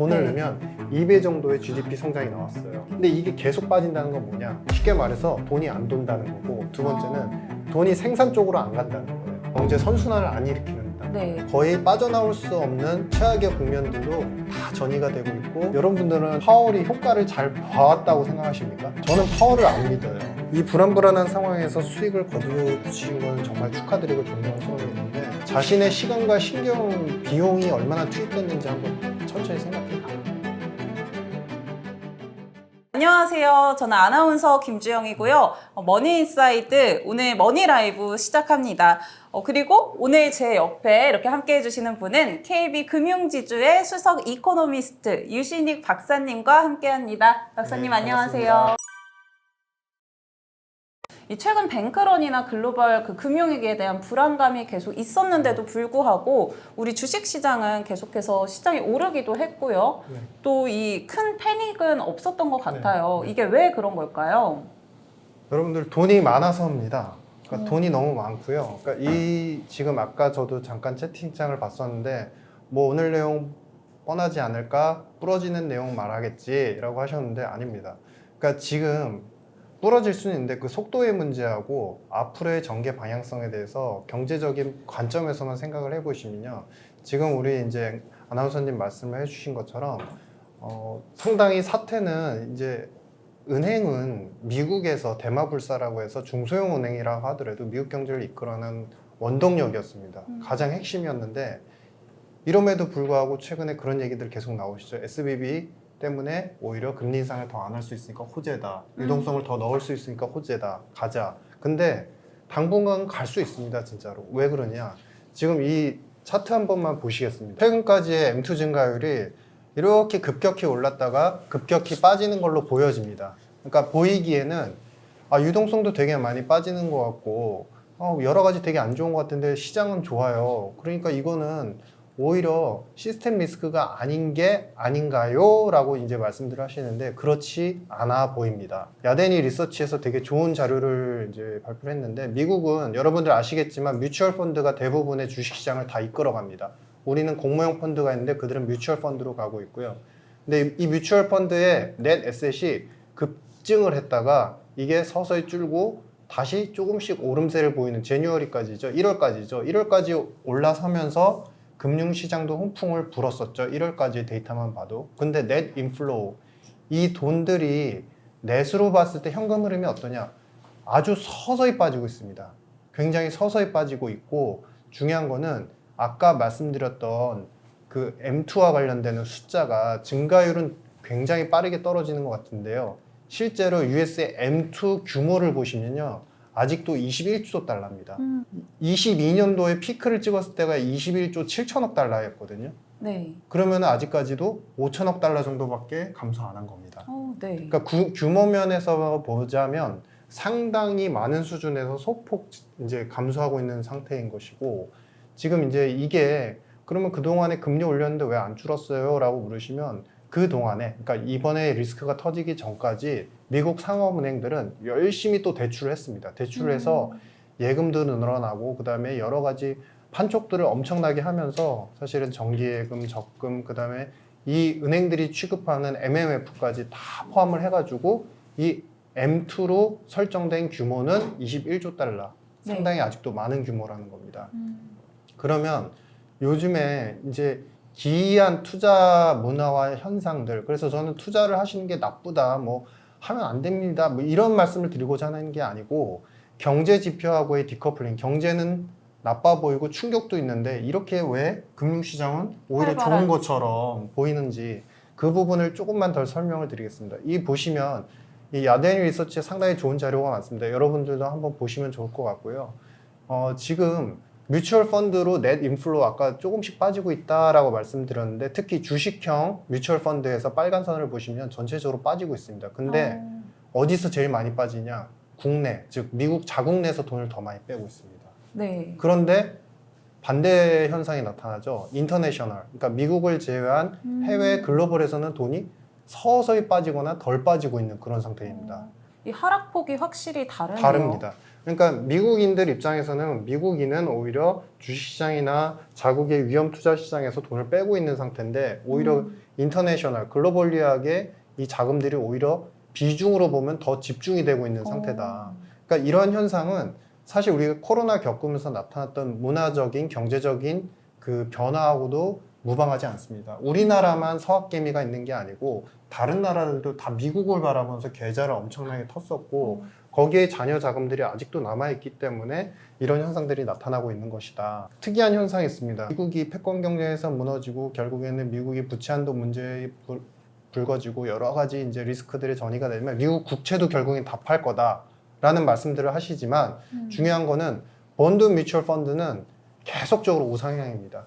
돈을 네. 넣으면 2배 정도의 GDP 성장이 나왔어요. 근데 이게 계속 빠진다는 건 뭐냐? 쉽게 말해서 돈이 안 돈다는 거고, 두 번째는 돈이 생산 쪽으로 안 간다는 거예요. 경제 선순환을 안 일으키는 네. 거의 빠져나올 수 없는 최악의 국면들로 다 전이가 되고 있고, 여러분들은 파월이 효과를 잘 봐왔다고 생각하십니까? 저는 파월을 안 믿어요. 이 불안불안한 상황에서 수익을 거두신 건 정말 축하드리고 존경스러운 일인데, 자신의 시간과 신경, 비용이 얼마나 투입됐는지 한번 천천히 생각해요. 안녕하세요. 저는 아나운서 김주영이고요. 머니인사이드 오늘 머니라이브 시작합니다. 그리고 오늘 제 옆에 이렇게 함께 해주시는 분은 KB금융지주의 수석 이코노미스트 유신익 박사님과 함께합니다. 박사님 네, 안녕하세요. 반갑습니다. 이 최근 뱅크런이나 글로벌 금융위기에 대한 불안감이 계속 있었는데도 불구하고 우리 주식시장은 계속해서 시장이 오르기도 했고요. 네. 또 이 큰 패닉은 없었던 것 같아요. 네. 이게 왜 그런 걸까요? 여러분들 돈이 많아서입니다. 그러니까 돈이 너무 많고요. 그러니까 이 지금 아까 저도 잠깐 채팅창을 봤었는데, 뭐 오늘 내용 뻔하지 않을까? 부러지는 내용 말하겠지라고 하셨는데 아닙니다. 그러니까 지금 부러질 수는 있는데 그 속도의 문제하고 앞으로의 전개 방향성에 대해서 경제적인 관점에서만 생각을 해보시면요, 지금 우리 이제 아나운서님 말씀을 해주신 것처럼 상당히 사태는 이제, 은행은 미국에서 대마불사라고 해서 중소형 은행이라고 하더라도 미국 경제를 이끌어내는 원동력이었습니다. 가장 핵심이었는데, 이럼에도 불구하고 최근에 그런 얘기들 계속 나오시죠. SVB 때문에 오히려 금리 인상을 더 안 할 수 있으니까 호재다. 유동성을 더 넣을 수 있으니까 호재다. 가자. 근데 당분간 갈 수 있습니다, 진짜로. 왜 그러냐? 지금 이 차트 한 번만 보시겠습니다. 최근까지의 M2 증가율이 이렇게 급격히 올랐다가 급격히 빠지는 걸로 보여집니다. 그러니까 보이기에는 유동성도 되게 많이 빠지는 것 같고 여러 가지 되게 안 좋은 것 같은데 시장은 좋아요. 그러니까 이거는 오히려 시스템 리스크가 아닌 게 아닌가요? 라고 이제 말씀들을 하시는데, 그렇지 않아 보입니다. 야데니 리서치에서 되게 좋은 자료를 이제 발표를 했는데, 미국은 여러분들 아시겠지만 뮤추얼 펀드가 대부분의 주식시장을 다 이끌어 갑니다. 우리는 공모형 펀드가 있는데 그들은 뮤추얼 펀드로 가고 있고요. 근데 이 뮤추얼 펀드의 넷 에셋이 급증을 했다가 이게 서서히 줄고 다시 조금씩 오름세를 보이는, 제뉴어리까지죠. 1월까지죠. 1월까지 올라서면서 금융시장도 훈풍을 불었었죠. 1월까지 데이터만 봐도. 근데 넷 인플로우, 이 돈들이 넷으로 봤을 때 현금 흐름이 어떠냐? 아주 서서히 빠지고 있습니다. 굉장히 서서히 빠지고 있고, 중요한 거는 아까 말씀드렸던 그 M2와 관련되는 숫자가, 증가율은 굉장히 빠르게 떨어지는 것 같은데요. 실제로 US의 M2 규모를 보시면요, 아직도 21조 달러입니다. 22년도에 피크를 찍었을 때가 21조 7천억 달러였거든요. 네. 그러면 아직까지도 5천억 달러 정도밖에 감소 안 한 겁니다. 네. 그러니까 규모 면에서 보자면 상당히 많은 수준에서 소폭 이제 감소하고 있는 상태인 것이고, 지금 이제 이게 그러면 그동안에 금리 올렸는데 왜 안 줄었어요? 라고 물으시면, 그동안에, 그러니까 이번에 리스크가 터지기 전까지 미국 상업은행들은 열심히 또 대출을 했습니다. 대출을 해서 예금도 늘어나고, 그 다음에 여러 가지 판촉들을 엄청나게 하면서 사실은 정기예금, 적금, 그 다음에 이 은행들이 취급하는 MMF까지 다 포함을 해가지고 이 M2로 설정된 규모는 21조 달러. 상당히 아직도 많은 규모라는 겁니다. 그러면 요즘에 이제 기이한 투자 문화와 현상들, 그래서 저는 투자를 하시는 게 나쁘다, 뭐 하면 안 됩니다, 뭐 이런 말씀을 드리고자 하는 게 아니고, 경제 지표하고의 디커플링, 경제는 나빠 보이고 충격도 있는데 이렇게 왜 금융시장은 오히려 좋은 것처럼 보이는지, 그 부분을 조금만 더 설명을 드리겠습니다. 이 보시면 이 야데니 리서치에 상당히 좋은 자료가 많습니다. 여러분들도 한번 보시면 좋을 것 같고요. 지금 뮤추얼 펀드로 넷 인플로우 아까 조금씩 빠지고 있다라고 말씀드렸는데, 특히 주식형 뮤추얼 펀드에서 빨간 선을 보시면 전체적으로 빠지고 있습니다. 근데 어디서 제일 많이 빠지냐? 국내, 즉 미국 자국 내에서 돈을 더 많이 빼고 있습니다. 네. 그런데 반대 현상이 나타나죠. 인터내셔널, 그러니까 미국을 제외한 해외 글로벌에서는 돈이 서서히 빠지거나 덜 빠지고 있는 그런 상태입니다. 이 하락폭이 확실히 다르네요. 다릅니다. 그러니까 미국인들 입장에서는, 미국인은 오히려 주식시장이나 자국의 위험 투자 시장에서 돈을 빼고 있는 상태인데, 오히려 인터내셔널 글로벌리하게 이 자금들이 오히려 비중으로 보면 더 집중이 되고 있는 상태다. 그러니까 이런 현상은 사실 우리가 코로나 겪으면서 나타났던 문화적인 경제적인 그 변화하고도 무방하지 않습니다. 우리나라만 서학개미가 있는 게 아니고 다른 나라들도 다 미국을 바라보면서 계좌를 엄청나게 텄었고 거기에 잔여 자금들이 아직도 남아있기 때문에 이런 현상들이 나타나고 있는 것이다. 특이한 현상이 있습니다. 미국이 패권 경쟁에서 무너지고 결국에는 미국이 부채 한도 문제에 불거지고 여러 가지 이제 리스크들이 전이가 되면 미국 국채도 결국엔 답할 거다라는 말씀들을 하시지만 중요한 거는 본드 뮤추얼 펀드는 계속적으로 우상향입니다.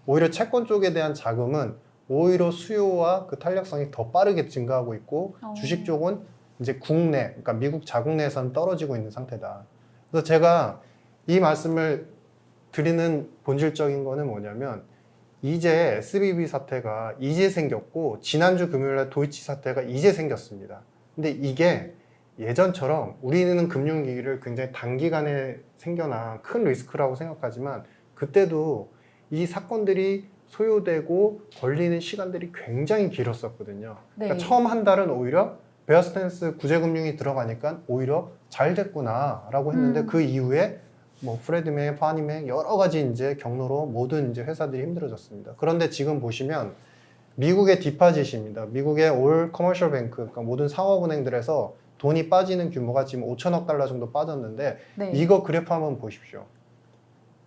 오히려 채권 쪽에 대한 자금은 오히려 수요와 그 탄력성이 더 빠르게 증가하고 있고 주식 쪽은 이제 국내, 그러니까 미국 자국 내에서는 떨어지고 있는 상태다. 그래서 제가 이 말씀을 드리는 본질적인 거는 뭐냐면 이제 SVB 사태가 이제 생겼고 지난주 금요일에 도이치 사태가 이제 생겼습니다. 근데 이게 예전처럼 우리는 금융위기를 굉장히 단기간에 생겨난 큰 리스크라고 생각하지만 그때도 이 사건들이 소요되고 걸리는 시간들이 굉장히 길었었거든요. 네. 그러니까 처음 한 달은 오히려 베어 스탠스 구제금융이 들어가니까 오히려 잘 됐구나라고 했는데 그 이후에 뭐 프레드맥, 파니맥 여러 가지 이제 경로로 모든 이제 회사들이 힘들어졌습니다. 그런데 지금 보시면 미국의 디파짓입니다. 미국의 올 커머셜 뱅크, 그러니까 모든 상업은행들에서 돈이 빠지는 규모가 지금 5천억 달러 정도 빠졌는데 네. 이거 그래프 한번 보십시오.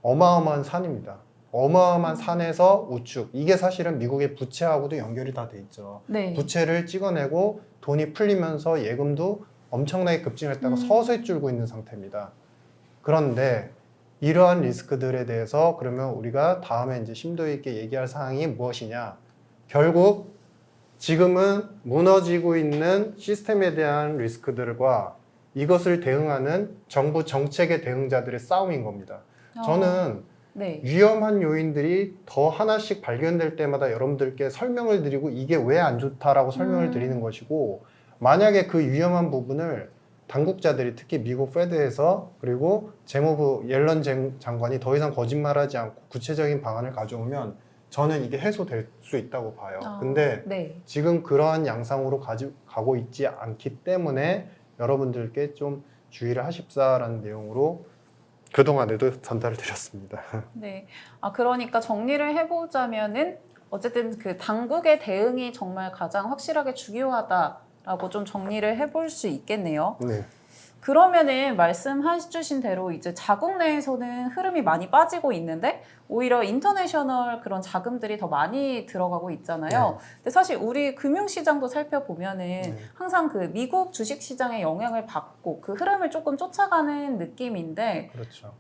어마어마한 산입니다. 어마어마한 산에서 우측. 이게 사실은 미국의 부채하고도 연결이 다 돼 있죠. 네. 부채를 찍어내고 돈이 풀리면서 예금도 엄청나게 급증했다가 서서히 줄고 있는 상태입니다. 그런데 이러한 리스크들에 대해서 그러면 우리가 다음에 이제 심도 있게 얘기할 사항이 무엇이냐? 결국 지금은 무너지고 있는 시스템에 대한 리스크들과 이것을 대응하는 정부 정책의 대응자들의 싸움인 겁니다. 저는 네. 위험한 요인들이 더 하나씩 발견될 때마다 여러분들께 설명을 드리고 이게 왜 안 좋다라고 설명을 드리는 것이고 만약에 그 위험한 부분을 당국자들이 특히 미국 페드에서 그리고 재무부 옐런 장관이 더 이상 거짓말하지 않고 구체적인 방안을 가져오면 저는 이게 해소될 수 있다고 봐요. 근데 네. 지금 그러한 양상으로 가고 있지 않기 때문에 여러분들께 좀 주의를 하십사라는 내용으로 그동안에도 전달을 드렸습니다. 네. 그러니까 정리를 해보자면은 어쨌든 그 당국의 대응이 정말 가장 확실하게 중요하다라고 좀 정리를 해볼 수 있겠네요. 네. 그러면은 말씀해주신 대로 이제 자국 내에서는 흐름이 많이 빠지고 있는데 오히려 인터내셔널 그런 자금들이 더 많이 들어가고 있잖아요. 근데 사실 우리 금융시장도 살펴보면은 항상 그 미국 주식시장의 영향을 받고 그 흐름을 조금 쫓아가는 느낌인데 그렇죠.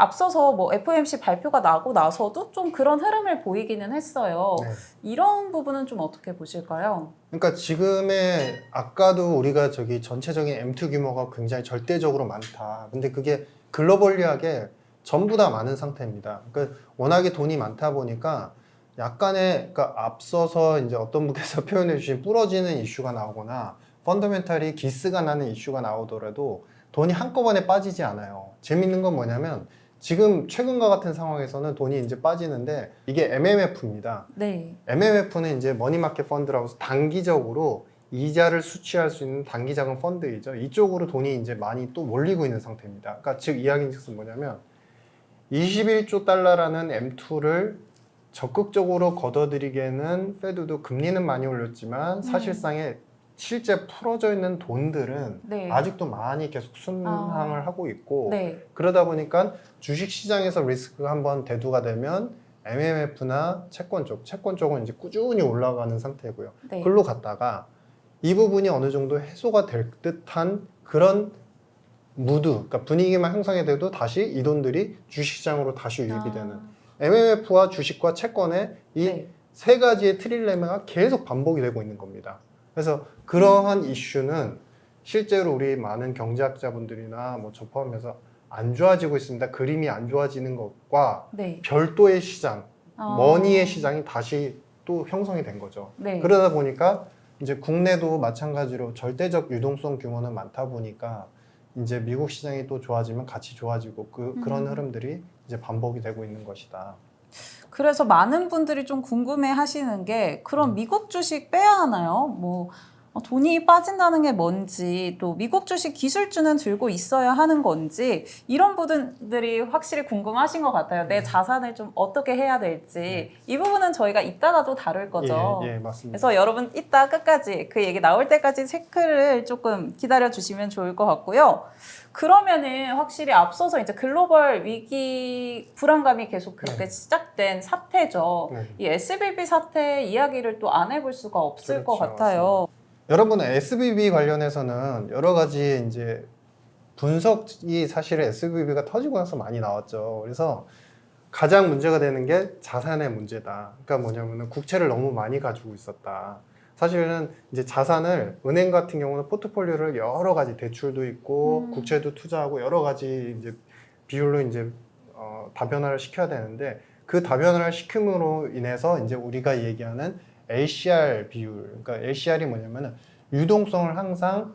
앞서서 뭐 FOMC 발표가 나고 나서도 좀 그런 흐름을 보이기는 했어요. 네. 이런 부분은 좀 어떻게 보실까요? 그러니까 지금의 아까도 우리가 저기 전체적인 M2 규모가 굉장히 절대적으로 많다. 근데 그게 글로벌리하게 전부 다 많은 상태입니다. 그러니까 워낙에 돈이 많다 보니까 약간의 그러니까 앞서서 이제 어떤 분께서 표현해 주신 부러지는 이슈가 나오거나 펀더멘탈이 기스가 나는 이슈가 나오더라도 돈이 한꺼번에 빠지지 않아요. 재밌는 건 뭐냐면 지금 최근과 같은 상황에서는 돈이 이제 빠지는데 이게 MMF입니다. 네. MMF는 이제 머니마켓 펀드라고 해서 단기적으로 이자를 수취할 수 있는 단기 자금 펀드이죠. 이쪽으로 돈이 이제 많이 또 몰리고 있는 상태입니다. 그러니까 즉 이야기는 즉슨 뭐냐면 21조 달러라는 M2를 적극적으로 걷어들이기에는 페드도 금리는 많이 올렸지만 사실상의 실제 풀어져 있는 돈들은 네. 아직도 많이 계속 순항을 하고 있고 네. 그러다 보니까 주식시장에서 리스크가 한번 대두가 되면 MMF나 채권 쪽은 이제 꾸준히 올라가는 상태고요. 네. 글로 갔다가 이 부분이 어느 정도 해소가 될 듯한 그런 무드, 그러니까 분위기만 형성이 돼도 다시 이 돈들이 주식시장으로 다시 유입이 되는 MMF와 주식과 채권의 이 세 가지의 트릴레마가 계속 반복이 되고 있는 겁니다. 그래서 그러한 이슈는 실제로 우리 많은 경제학자분들이나 뭐 저 포함해서 안 좋아지고 있습니다. 그림이 안 좋아지는 것과 별도의 시장, 머니의 시장이 다시 또 형성이 된 거죠. 네. 그러다 보니까 이제 국내도 마찬가지로 절대적 유동성 규모는 많다 보니까 이제 미국 시장이 또 좋아지면 같이 좋아지고 그런 흐름들이 이제 반복이 되고 있는 것이다. 그래서 많은 분들이 좀 궁금해 하시는 게 그럼 미국 주식 빼야 하나요? 뭐 돈이 빠진다는 게 뭔지 또 미국 주식 기술주는 들고 있어야 하는 건지 이런 부분들이 확실히 궁금하신 것 같아요. 내 자산을 좀 어떻게 해야 될지 이 부분은 저희가 이따가도 다룰 거죠. 예, 맞습니다. 그래서 여러분 이따 끝까지 그 얘기 나올 때까지 체크를 조금 기다려 주시면 좋을 것 같고요. 그러면은 확실히 앞서서 이제 글로벌 위기 불안감이 계속 그렇게 시작된 사태죠. 네. 이 SVB 사태 이야기를 또 안 해볼 수가 없을 것 그렇죠. 같아요. 여러분 SVB 관련해서는 여러 가지 이제 분석이 사실은 SVB가 터지고 나서 많이 나왔죠. 그래서 가장 문제가 되는 게 자산의 문제다. 그러니까 뭐냐면은 국채를 너무 많이 가지고 있었다. 사실은 이제 자산을 은행 같은 경우는 포트폴리오를 여러 가지 대출도 있고 국채도 투자하고 여러 가지 이제 비율로 이제 다변화를 시켜야 되는데 그 다변화를 시킴으로 인해서 이제 우리가 얘기하는 LCR 비율, 그러니까 LCR이 뭐냐면은 유동성을 항상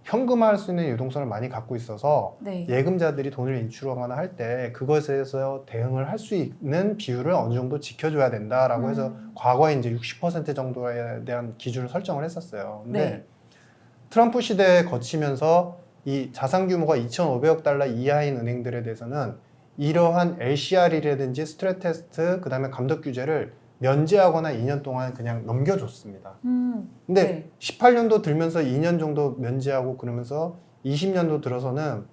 현금화할 수 있는 유동성을 많이 갖고 있어서 네. 예금자들이 돈을 인출하거나 할 때 그것에 대해서 대응을 할 수 있는 비율을 어느 정도 지켜줘야 된다라고 해서 과거에 이제 60% 정도에 대한 기준을 설정을 했었어요. 근데 네. 트럼프 시대에 거치면서 이 자산 규모가 2,500억 달러 이하인 은행들에 대해서는 이러한 LCR이라든지 스트레스 테스트, 그 다음에 감독 규제를 면제하거나 2년 동안 그냥 넘겨줬습니다. 근데 네. 18년도 들면서 2년 정도 면제하고 그러면서 20년도 들어서는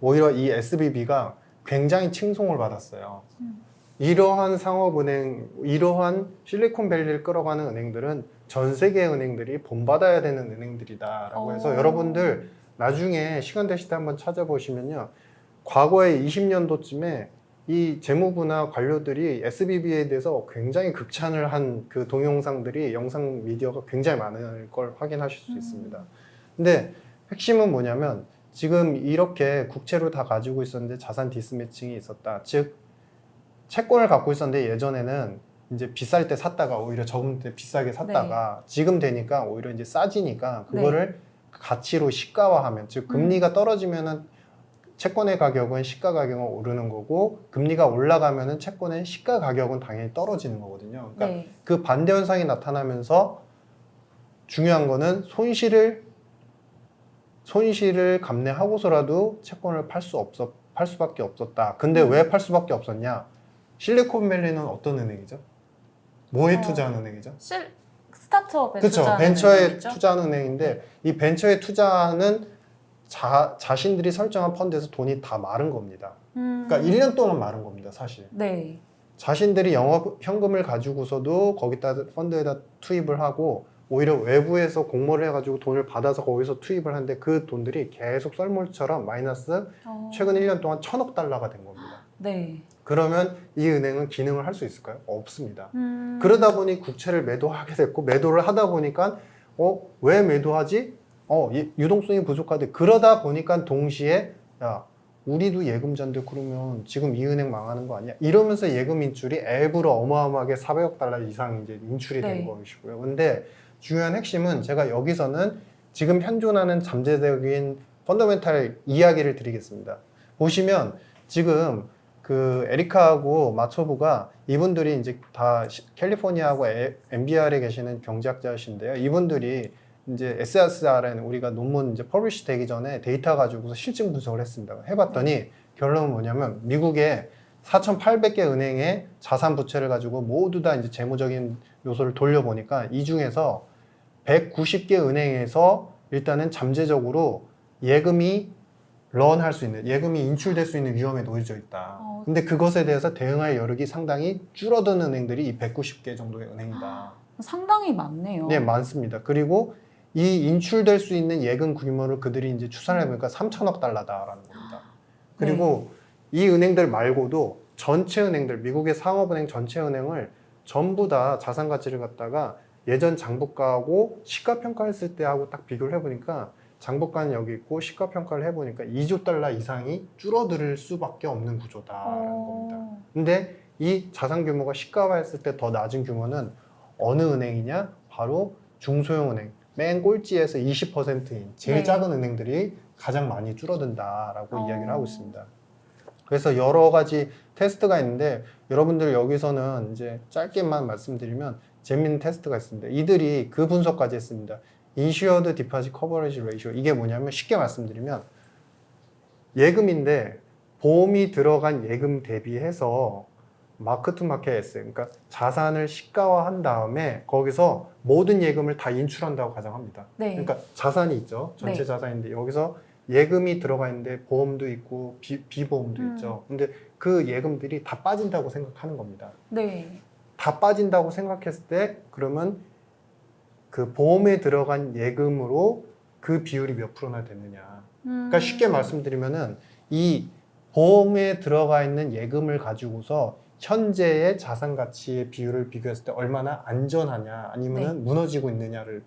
오히려 이 SVB가 굉장히 칭송을 받았어요. 이러한 상업은행, 이러한 실리콘밸리를 끌어가는 은행들은 전 세계 은행들이 본받아야 되는 은행들이다라고 해서 여러분들 나중에 시간 되실 때 한번 찾아보시면요. 과거에 20년도쯤에 이 재무부나 관료들이 SVB에 대해서 굉장히 극찬을 한 그 동영상들이 영상 미디어가 굉장히 많을 걸 확인하실 수 있습니다. 근데 핵심은 뭐냐면 지금 이렇게 국채로 다 가지고 있었는데 자산 디스매칭이 있었다. 즉 채권을 갖고 있었는데 예전에는 이제 비쌀 때 샀다가 오히려 적은 때 비싸게 샀다가 지금 되니까 오히려 이제 싸지니까 그거를 가치로 시가화하면 즉 금리가 떨어지면은 채권의 가격은 시가 가격은 오르는 거고 금리가 올라가면은 채권의 시가 가격은 당연히 떨어지는 거거든요. 그러니까 그 반대 현상이 나타나면서 중요한 거는 손실을 감내하고서라도 채권을 팔 수밖에 없었다. 근데 왜 팔 수밖에 없었냐? 실리콘밸리는 어떤 은행이죠? 뭐에 투자하는 은행이죠? 스타트업에 그렇죠. 투자하는 벤처에 은행이죠? 투자하는 은행인데 이 벤처에 투자하는 자신들이 설정한 펀드에서 돈이 다 마른 겁니다. 그러니까 1년 동안 마른 겁니다, 사실. 네. 자신들이 현금을 가지고서도 거기다 펀드에다 투입을 하고 오히려 외부에서 공모를 해가지고 돈을 받아서 거기서 투입을 하는데 그 돈들이 계속 썰물처럼 마이너스 최근 1년 동안 1,000억 달러가 된 겁니다. 네. 그러면 이 은행은 기능을 할 수 있을까요? 없습니다. 그러다 보니 국채를 매도하게 됐고 매도를 하다 보니까 왜 매도하지? 유동성이 부족하대. 그러다 보니까 동시에 야 우리도 예금자인데 그러면 지금 이 은행 망하는 거 아니야? 이러면서 예금 인출이 앱으로 어마어마하게 400억 달러 이상 이제 인출이 된 것이고요. 근데 중요한 핵심은 제가 여기서는 지금 현존하는 잠재적인 펀더멘탈 이야기를 드리겠습니다. 보시면 지금 그 에리카하고 마초부가 이분들이 이제 다 캘리포니아하고 MBR에 계시는 경제학자이신데요. 이분들이 이제 SSRN 우리가 논문 이제 퍼블리시 되기 전에 데이터 가지고서 실증 분석을 했습니다. 해봤더니 결론은 뭐냐면 미국의 4,800개 은행의 자산 부채를 가지고 모두 다 이제 재무적인 요소를 돌려보니까 이 중에서 190개 은행에서 일단은 잠재적으로 예금이 런할 수 있는, 예금이 인출될 수 있는 위험에 놓여져 있다. 근데 그것에 대해서 대응할 여력이 상당히 줄어든 은행들이 이 190개 정도의 은행이다. 상당히 많네요. 네, 많습니다. 그리고 이 인출될 수 있는 예금 규모를 그들이 이제 추산을 해보니까 3,000억 달러다라는 겁니다. 그리고 이 은행들 말고도 전체 은행들, 미국의 상업은행 전체 은행을 전부 다 자산 가치를 갖다가 예전 장부가하고 시가평가했을 때하고 딱 비교를 해보니까 장부가는 여기 있고 시가평가를 해보니까 2조 달러 이상이 줄어들 수밖에 없는 구조다라는 겁니다. 근데 이 자산 규모가 시가화했을 때 더 낮은 규모는 어느 은행이냐? 바로 중소형은행. 맨 꼴찌에서 20%인 제일 작은 은행들이 가장 많이 줄어든다라고 이야기를 하고 있습니다. 그래서 여러 가지 테스트가 있는데 여러분들 여기서는 이제 짧게만 말씀드리면 재밌는 테스트가 있습니다. 이들이 그 분석까지 했습니다. Insured Deposit Coverage Ratio 이게 뭐냐면 쉽게 말씀드리면 예금인데 보험이 들어간 예금 대비해서 마크 투 마켓 에세 그러니까 자산을 시가화한 다음에 거기서 모든 예금을 다 인출한다고 가정합니다. 네. 그러니까 자산이 있죠. 전체 네. 자산인데 여기서 예금이 들어가 있는데 보험도 있고 비보험도 있죠. 근데 그 예금들이 다 빠진다고 생각하는 겁니다. 네. 다 빠진다고 생각했을 때 그러면 그 보험에 들어간 예금으로 그 비율이 몇 프로나 됐느냐. 그러니까 쉽게 말씀드리면은 이 보험에 들어가 있는 예금을 가지고서 현재의 자산 가치의 비율을 비교했을 때 얼마나 안전하냐 아니면은 무너지고 있느냐를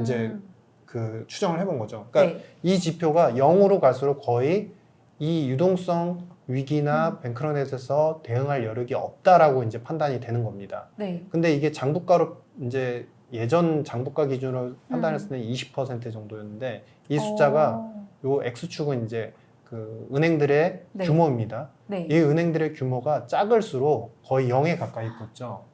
이제 그 추정을 해본 거죠. 그러니까 네. 이 지표가 0으로 갈수록 거의 이 유동성 위기나 뱅크런에서 대응할 여력이 없다라고 이제 판단이 되는 겁니다. 네. 근데 이게 장부가로 이제 예전 장부가 기준으로 판단했을 때 20% 정도였는데 이 숫자가 요 X축은 이제 그 은행들의 네. 규모입니다. 네. 이 은행들의 규모가 작을수록 거의 0에 가까이 붙죠.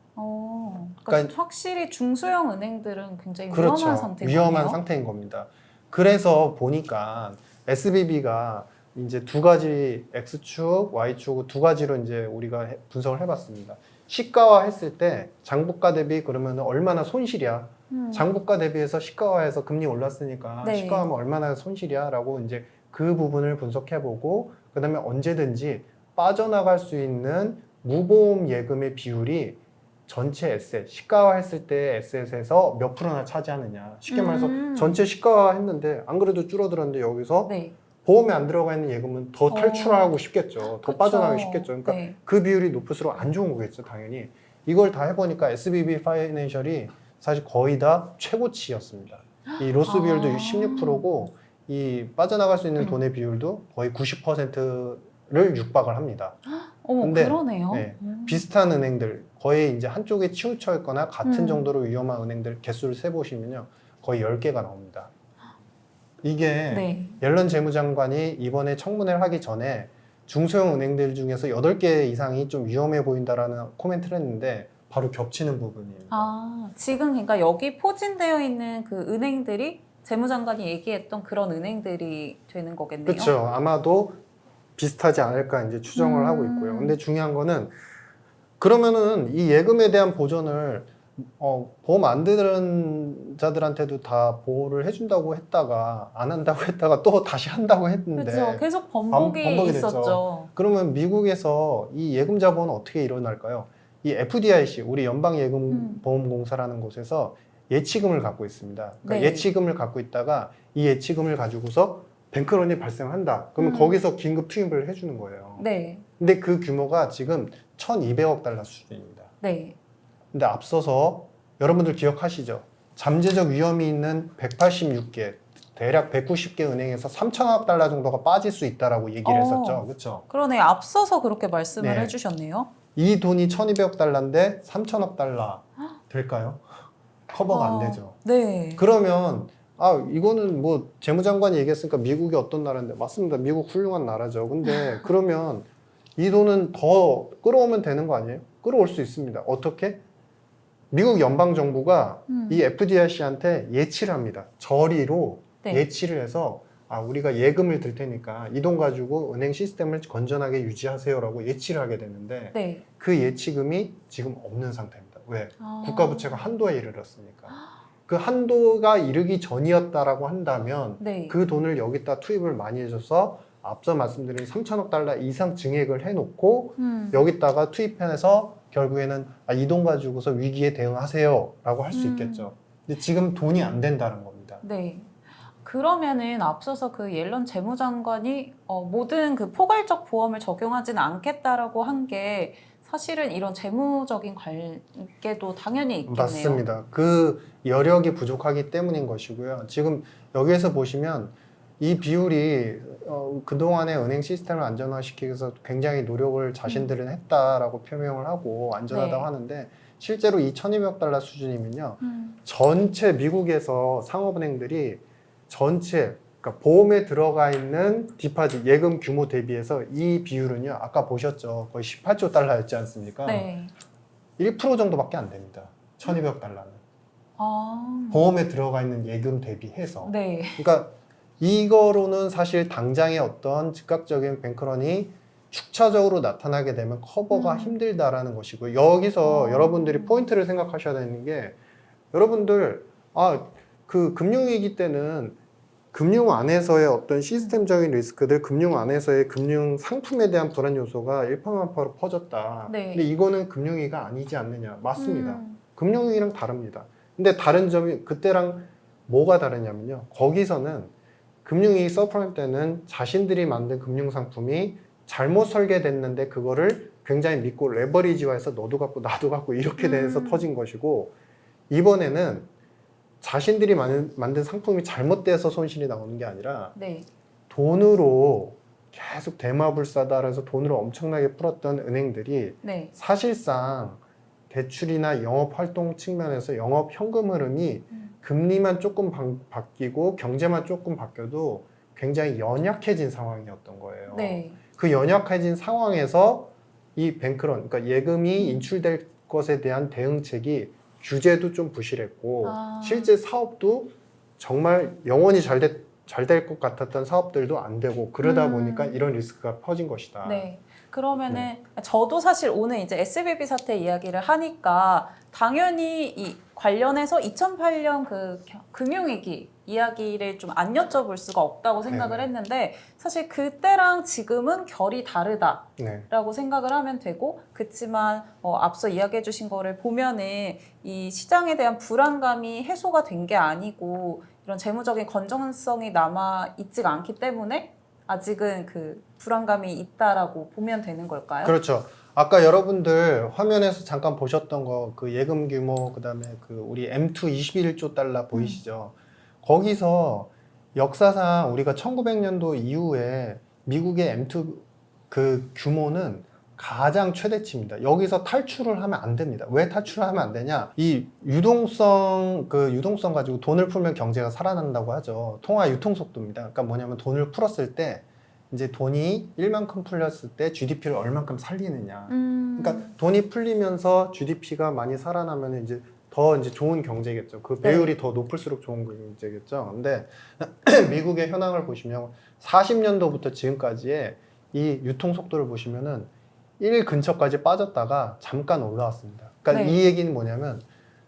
그러니까 확실히 중소형 은행들은 굉장히 그렇죠. 위험한 상태네요. 위험한 상태인 겁니다. 그래서 보니까 SBB가 이제 두 가지 X축, Y축 두 가지로 이제 우리가 분석을 해봤습니다. 시가화 했을 때 장부가 대비 그러면 얼마나 손실이야? 장부가 대비해서 시가화해서 금리 올랐으니까 네. 시가화하면 얼마나 손실이야? 라고 이제 그 부분을 분석해보고 그 다음에 언제든지 빠져나갈 수 있는 무보험 예금의 비율이 전체 에셋, 시가화 했을 때 에셋에서 몇 프로나 차지하느냐. 쉽게 말해서 전체 시가화 했는데 안 그래도 줄어들었는데 여기서 네. 보험에 안 들어가 있는 예금은 더 탈출하고 쉽겠죠. 더 그쵸. 빠져나가기 쉽겠죠. 그러니까 네. 그 비율이 높을수록 안 좋은 거겠죠, 당연히. 이걸 다 해보니까 SBB 파이낸셜이 사실 거의 다 최고치였습니다. 이 로스 비율도 16%고 이 빠져나갈 수 있는 돈의 비율도 거의 90%를 육박을 합니다. 근데, 그러네요. 네, 비슷한 은행들 거의 이제 한쪽에 치우쳐 있거나 같은 정도로 위험한 은행들 개수를 세보시면요 거의 10개가 나옵니다. 이게 네. 옐런 재무장관이 이번에 청문회를 하기 전에 중소형 은행들 중에서 8개 이상이 좀 위험해 보인다라는 코멘트를 했는데 바로 겹치는 부분입니다. 지금 그러니까 여기 포진되어 있는 그 은행들이 재무장관이 얘기했던 그런 은행들이 되는 거겠네요. 그렇죠. 아마도 비슷하지 않을까 이제 추정을 하고 있고요. 근데 중요한 거는 그러면은 이 예금에 대한 보전을 보험 안 들은 자들한테도 다 보호를 해준다고 했다가 안 한다고 했다가 또 다시 한다고 했는데 그렇죠. 계속 번복이 있었죠. 됐죠. 그러면 미국에서 이 예금 자본은 어떻게 일어날까요? 이 FDIC, 우리 연방예금보험공사라는 곳에서 예치금을 갖고 있습니다. 그러니까 네. 예치금을 갖고 있다가 이 예치금을 가지고서 뱅크런이 발생한다. 그러면 거기서 긴급 투입을 해주는 거예요. 네. 근데 그 규모가 지금 1,200억 달러 수준입니다. 네. 근데 앞서서 여러분들 기억하시죠? 잠재적 위험이 있는 186개, 대략 190개 은행에서 3천억 달러 정도가 빠질 수 있다라고 얘기를 했었죠. 그렇죠? 그러네. 앞서서 그렇게 말씀을 네. 해주셨네요. 이 돈이 1,200억 달러인데 3천억 달러 될까요? 커버가 안 되죠. 네. 그러면 이거는 뭐 재무장관이 얘기했으니까 미국이 어떤 나라인데 맞습니다. 미국 훌륭한 나라죠. 근데 그러면 이 돈은 더 끌어오면 되는 거 아니에요? 끌어올 수 있습니다. 어떻게? 미국 연방정부가 이 FDIC한테 예치를 합니다. 저리로 네. 예치를 해서 우리가 예금을 들 테니까 이 돈 가지고 은행 시스템을 건전하게 유지하세요라고 예치를 하게 되는데 네. 그 예치금이 지금 없는 상태입니다. 왜? 국가부채가 한도에 이르렀으니까. 그 한도가 이르기 전이었다라고 한다면 네. 그 돈을 여기다 투입을 많이 해줘서 앞서 말씀드린 3천억 달러 이상 증액을 해놓고 여기다가 투입해서 결국에는 이 돈 가지고서 위기에 대응하세요라고 할 수 있겠죠. 근데 지금 돈이 안 된다는 겁니다. 네. 그러면은 앞서서 그 옐런 재무장관이 모든 그 포괄적 보험을 적용하지는 않겠다라고 한 게 사실은 이런 재무적인 관계도 당연히 있겠네요. 맞습니다. 그 여력이 부족하기 때문인 것이고요. 지금 여기에서 보시면 이 비율이 그동안의 은행 시스템을 안전화시키기 위해서 굉장히 노력을 자신들은 했다라고 표명을 하고 안전하다고 네. 하는데 실제로 이 1,200억 달러 수준이면요. 전체 미국에서 상업은행들이 전체 그러니까 보험에 들어가 있는 디파짓 예금 규모 대비해서 이 비율은요. 아까 보셨죠. 거의 18조 달러였지 않습니까? 네. 1% 정도밖에 안 됩니다. 1200억 달러는. 아. 보험에 들어가 있는 예금 대비해서. 네. 그러니까 이거로는 사실 당장의 어떤 즉각적인 뱅크런이 축차적으로 나타나게 되면 커버가 힘들다라는 것이고 여기서 여러분들이 포인트를 생각하셔야 되는 게 여러분들 그 금융위기 때는 금융 안에서의 어떤 시스템적인 리스크들, 금융 안에서의 금융 상품에 대한 불안 요소가 일파만파로 퍼졌다. 네. 근데 이거는 금융위기가 아니지 않느냐. 맞습니다. 음. 금융위기랑 다릅니다. 근데 다른 점이 그때랑 뭐가 다르냐면요. 거기서는 금융위기 서프라임 때는 자신들이 만든 금융 상품이 잘못 설계됐는데 그거를 굉장히 믿고 레버리지화해서 너도 갖고 나도 갖고 이렇게 돼서 터진 것이고 이번에는 자신들이 만든 상품이 잘못돼서 손실이 나오는 게 아니라 네. 돈으로 계속 대마불사다 그래서 돈으로 엄청나게 풀었던 은행들이 네. 사실상 대출이나 영업활동 측면에서 영업 현금 흐름이 금리만 조금 바뀌고 경제만 조금 바뀌어도 굉장히 연약해진 상황이었던 거예요. 네. 그 연약해진 상황에서 이 뱅크런, 그러니까 예금이 인출될 것에 대한 대응책이 규제도 좀 부실했고 실제 사업도 정말 영원히 잘 될 것 같았던 사업들도 안 되고 그러다 보니까 이런 리스크가 퍼진 것이다. 네. 그러면은 저도 사실 오늘 이제 SVB 사태 이야기를 하니까 당연히 이 관련해서 2008년 그 금융위기 이야기를 좀 안 여쭤볼 수가 없다고 생각을 네네. 했는데 사실 그때랑 지금은 결이 다르다라고 네. 생각을 하면 되고 그렇지만 앞서 이야기해 주신 거를 보면은 이 시장에 대한 불안감이 해소가 된 게 아니고 이런 재무적인 건전성이 남아 있지가 않기 때문에 아직은 그 불안감이 있다라고 보면 되는 걸까요? 그렇죠. 아까 여러분들 화면에서 잠깐 보셨던 거 그 예금 규모 그다음에 그 우리 M2 21조 달러 보이시죠? 거기서 역사상 우리가 1900년도 이후에 미국의 M2 그 규모는 가장 최대치입니다. 여기서 탈출을 하면 안 됩니다. 왜 탈출을 하면 안 되냐? 이 유동성 가지고 돈을 풀면 경제가 살아난다고 하죠. 통화 유통 속도입니다. 그러니까 뭐냐면 돈을 풀었을 때 이제 돈이 일만큼 풀렸을 때 GDP를 얼만큼 살리느냐. 그러니까 돈이 풀리면서 GDP가 많이 살아나면 이제 더 이제 좋은 경제겠죠. 그 배율이 더 높을수록 좋은 경제겠죠. 근데 미국의 현황을 보시면 40년도부터 지금까지의 이 유통 속도를 보시면은 1 근처까지 빠졌다가 잠깐 올라왔습니다. 그러니까 네. 이 얘기는 뭐냐면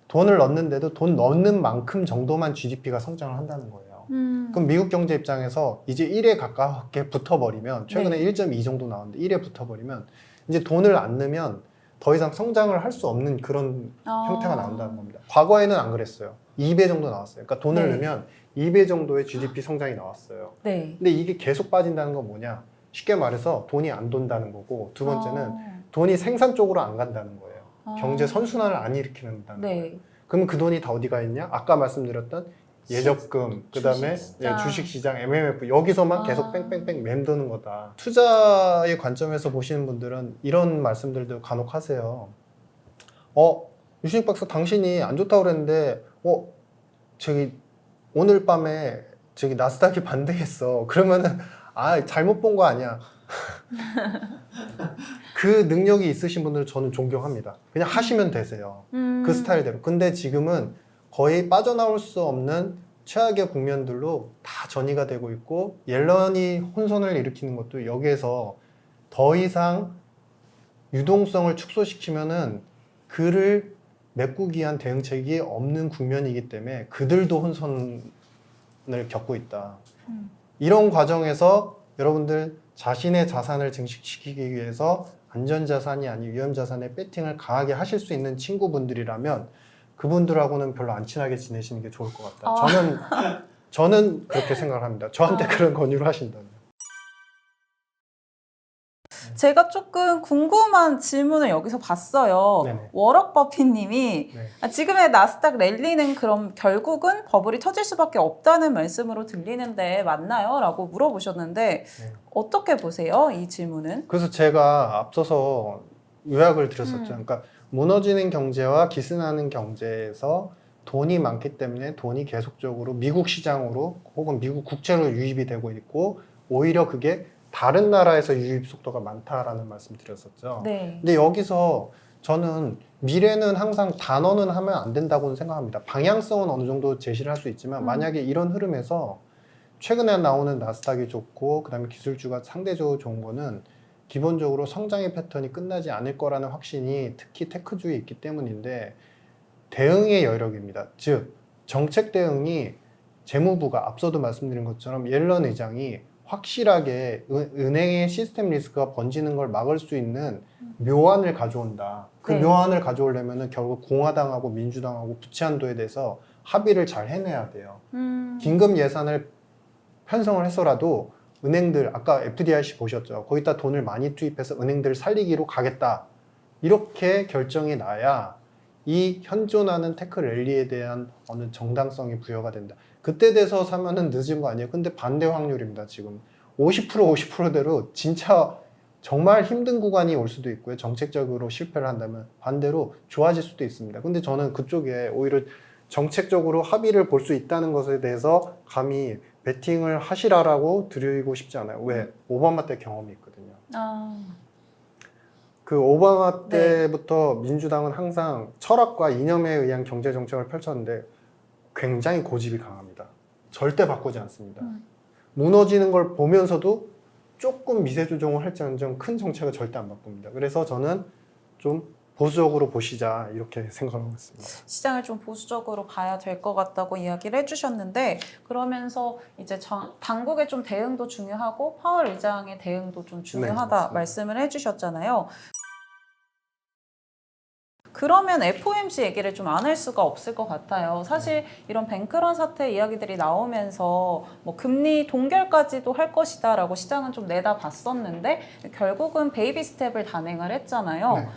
돈을 넣는데도 돈 넣는 만큼 정도만 GDP가 성장을 한다는 거예요. 그럼 미국 경제 입장에서 이제 1에 가깝게 붙어버리면 최근에 네. 1.2 정도 나왔는데 1에 붙어버리면 이제 돈을 안 넣으면 더 이상 성장을 할 수 없는 그런 형태가 나온다는 겁니다. 과거에는 안 그랬어요. 2배 정도 나왔어요. 그러니까 돈을 네. 넣으면 2배 정도의 GDP 성장이 나왔어요. 네. 근데 이게 계속 빠진다는 건 뭐냐? 쉽게 말해서 돈이 안 돈다는 거고 두 번째는 돈이 생산 쪽으로 안 간다는 거예요. 경제 선순환을 안 일으키는다는 거예요. 네. 그러면 그 돈이 다 어디가 있냐? 아까 말씀드렸던 예적금, 그다음에 주식시장, MMF 여기서만 계속 뺑뺑뺑 맴도는 거다. 투자의 관점에서 보시는 분들은 이런 말씀들도 간혹 하세요. 유신익 박사 당신이 안 좋다고 그랬는데 저기 오늘 밤에 저기 나스닥이 반등했어. 그러면은 잘못 본 거 아니야. 그 능력이 있으신 분들 저는 존경합니다. 그냥 하시면 되세요. 그 스타일대로. 근데 지금은 거의 빠져나올 수 없는 최악의 국면들로 다 전이가 되고 있고 옐런이 혼선을 일으키는 것도 여기에서 더 이상 유동성을 축소시키면은 그를 메꾸기 위한 대응책이 없는 국면이기 때문에 그들도 혼선을 겪고 있다. 이런 과정에서 여러분들 자신의 자산을 증식시키기 위해서 안전자산이 아닌 위험자산에 배팅을 강하게 하실 수 있는 친구분들이라면 그분들하고는 별로 안 친하게 지내시는 게 좋을 것 같다. 저는 그렇게 생각을 합니다. 저한테 그런 권유를 하신다면. 제가 조금 궁금한 질문을 여기서 봤어요. 네네. 워럭 버핏님이 네. 지금의 나스닥 랠리는 그럼 결국은 버블이 터질 수밖에 없다는 말씀으로 들리는데 맞나요? 라고 물어보셨는데 네. 어떻게 보세요? 이 질문은? 그래서 제가 앞서서 요약을 드렸었죠. 그러니까 무너지는 경제와 기승하는 경제에서 돈이 많기 때문에 돈이 계속적으로 미국 시장으로 혹은 미국 국채로 유입이 되고 있고 오히려 그게 다른 나라에서 유입 속도가 많다라는 말씀 드렸었죠. 네. 근데 여기서 저는 미래는 항상 단어는 하면 안 된다고는 생각합니다. 방향성은 어느 정도 제시를 할 수 있지만 만약에 이런 흐름에서 최근에 나오는 나스닥이 좋고 그다음에 기술주가 상대적으로 좋은 거는 기본적으로 성장의 패턴이 끝나지 않을 거라는 확신이 특히 테크주에 있기 때문인데 대응의 여력입니다. 즉 정책 대응이 재무부가 앞서도 말씀드린 것처럼 옐런 의장이 확실하게 은행의 시스템 리스크가 번지는 걸 막을 수 있는 묘안을 가져온다. 그 네. 묘안을 가져오려면 결국 공화당하고 민주당하고 부채 한도에 대해서 합의를 잘 해내야 돼요. 긴급 예산을 편성을 해서라도 은행들 아까 FDIC 보셨죠? 거기다 돈을 많이 투입해서 은행들 살리기로 가겠다. 이렇게 결정이 나야 이 현존하는 테크 랠리에 대한 어느 정당성이 부여가 된다. 그때 돼서 사면은 늦은 거 아니에요. 근데 반대 확률입니다. 지금 50%대로 진짜 정말 힘든 구간이 올 수도 있고요. 정책적으로 실패를 한다면 반대로 좋아질 수도 있습니다. 근데 저는 그쪽에 오히려 정책적으로 합의를 볼 수 있다는 것에 대해서 감히 베팅을 하시라라고 드리고 싶지 않아요. 왜? 오바마 때 경험이 있거든요. 그 오바마 때부터 민주당은 항상 철학과 이념에 의한 경제 정책을 펼쳤는데 굉장히 고집이 강합니다. 절대 바꾸지 않습니다. 무너지는 걸 보면서도 조금 미세 조정을 할지언정 큰 정책을 절대 안 바꿉니다. 그래서 저는 좀 보수적으로 보시자 이렇게 생각하고 있습니다. 시장을 좀 보수적으로 봐야 될 것 같다고 이야기를 해주셨는데 그러면서 이제 당국의 좀 대응도 중요하고 파월 의장의 대응도 좀 중요하다 네, 말씀을 해주셨잖아요. 그러면 FOMC 얘기를 좀 안 할 수가 없을 것 같아요. 사실 이런 뱅크런 사태 이야기들이 나오면서 뭐 금리 동결까지도 할 것이다라고 시장은 좀 내다봤었는데 결국은 베이비 스텝을 단행을 했잖아요. 네.